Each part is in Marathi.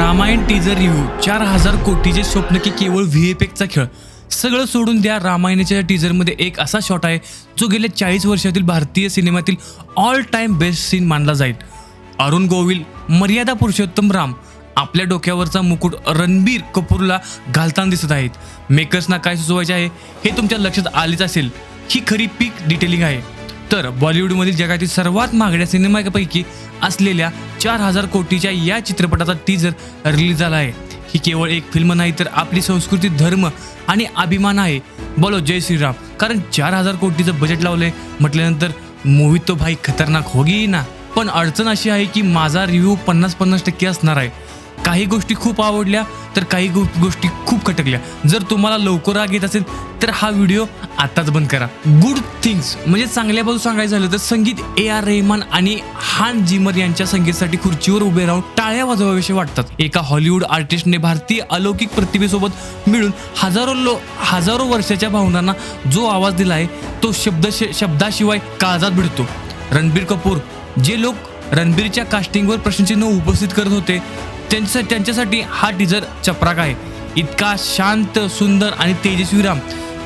रामायण टीजर रिव्ह्यू 4000 कोटीचे स्वप्न की केवळ व्हीएफएक्सचा खेळ. सगळं सोडून द्या. रामायणाच्या टीजरमध्ये एक असा शॉट आहे जो गेल्या 40 वर्षातील भारतीय सिनेमातील ऑल टाइम बेस्ट सीन मानला जाईल. अरुण गोविल, मर्यादा पुरुषोत्तम राम आपल्या डोक्यावरचा मुकुट रणबीर कपूरला घालताना दिसत आहेत. मेकर्सना काय सुचवायचे आहे हे तुमच्या लक्षात आलेच असेल. ही खरी पीक डिटेलिंग आहे. तर बॉलिवूडमधील जगातील सर्वात महागड्या सिनेमापैकी असलेल्या 4000 कोटीच्या या चित्रपटाचा टीजर रिलीज झाला आहे. ही केवळ एक फिल्म नाही तर आपली संस्कृती, धर्म आणि अभिमान आहे. बोलो जय श्रीराम. कारण 4000 कोटीचं बजेट लावलंय म्हटल्यानंतर मूवी तो भाई खतरनाक होगी ना. पण अडचण अशी आहे की माझा रिव्ह्यू 50-50% असणार आहे. काही गोष्टी खूप आवडल्या तर काही गोष्टी खूप खटकल्या. जर तुम्हाला लवकर राग येत असेल तर हा व्हिडिओ आताच बंद करा. गुड थिंग्स म्हणजे चांगल्या बाजू सांगायचं झालं तर संगीत ए.आर. रेहमान आणि हान जिमर यांच्या संगीतासाठी खुर्चीवर उभे राहून टाळ्या वाजवाव्याशे वाटतात. एका हॉलिवूड आर्टिस्टने भारतीय अलौकिक प्रतिभेसोबत मिळून हजारो वर्षाच्या भावनांना जो आवाज दिला आहे तो शब्दाशिवाय काळजात भिडतो. रणबीर कपूर, जे लोक रणबीरच्या कास्टिंगवर प्रश्नचिन्ह उपस्थित करत होते त्यांच्यासाठी हा टीजर चपराक आहे. इतका शांत, सुंदर आणि तेजस्वी राम.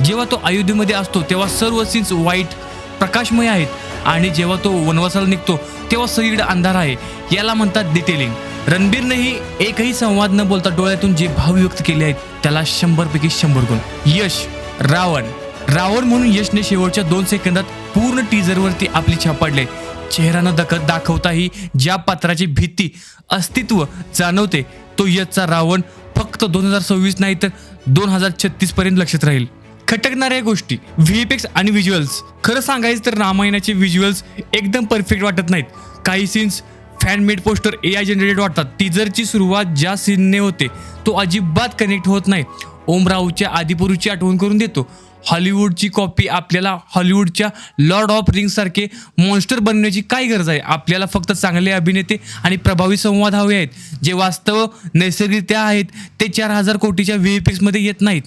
जेव्हा तो अयोध्येमध्ये असतो तेव्हा सर्व सीन्स वाईट प्रकाशमय आहेत आणि जेव्हा तो वनवासाला निघतो तेव्हा सगळीकडे अंधार आहे. याला म्हणतात डिटेलिंग. रणबीरनेही एकही संवाद न बोलता डोळ्यातून जे भाव व्यक्त केले आहेत त्याला 100 पैकी 100 गुण. यश, रावण म्हणून यशने शेवटच्या 2 सेकंदात पूर्ण टीजरवरती आपली छाप पाडली. चेहरानं दाखवताही ज्या पात्राची भीती, अस्तित्व जाणवते तो यशचा रावण फक्त 2026 नाही तर 2036 पर्यंत लक्षात राहील. खटकणाऱ्या गोष्टी, व्हीएफएक्स आणि व्हिज्युअल्स. खरं सांगायचं तर रामायणाचे व्हिज्युअल्स एकदम परफेक्ट वाटत नाहीत. काही scenes fan made poster AI generated वाटतात. टीजरची सुरुवात ज्या सीनने होते तो अजिबात कनेक्ट होत नाही. ओम राऊच्या आदिपुरुषची आठवण करून देतो. हॉलिवूडची कॉपी. आपल्याला हॉलिवूडच्या लॉर्ड ऑफ रिंग्स सारखे मॉन्स्टर बनण्याची काय गरज आहे? आपल्याला फक्त चांगले अभिनेते आणि प्रभावी संवाद हवे आहेत जे वास्तव नैसर्गिकरित्या आहेत. ते 4000 कोटीच्या व्हीएफएक्समध्ये येत नाहीत.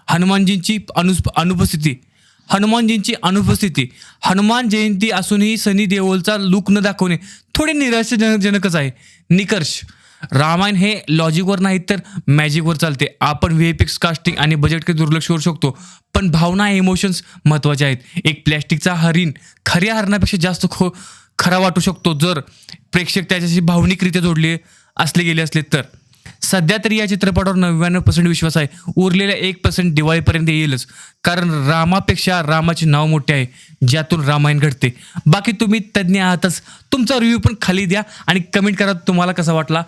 हनुमानजींची अनुपस्थिती. हनुमान जयंती असूनही सनी देओलचा लुक न दाखवणे थोडे निराशाजनकच आहे. निकर्ष, रामायण हे लॉजिकवर नाही तर मॅजिकवर चालते. आपण व्हीएफएक्स, कास्टिंग आणि बजेटकडे दुर्लक्ष करू शकतो पण भावना, इमोशन्स महत्त्वाचे आहेत. एक प्लॅस्टिकचा हरिण खऱ्या हरणापेक्षा जास्त खरा वाटू शकतो जर प्रेक्षक त्याच्याशी भावनिकरित्या जोडले असले तर. सध्या तरी या चित्रपटावर 99% विश्वास आहे. उरलेल्या 1% दिवाळीपर्यंत येईलच. कारण रामापेक्षा रामाचे नाव मोठे आहे ज्यातून रामायण घडते. बाकी तुम्ही तज्ज्ञ आहातच. तुमचा रिव्ह्यू पण खाली द्या आणि कमेंट करा तुम्हाला कसा वाटला.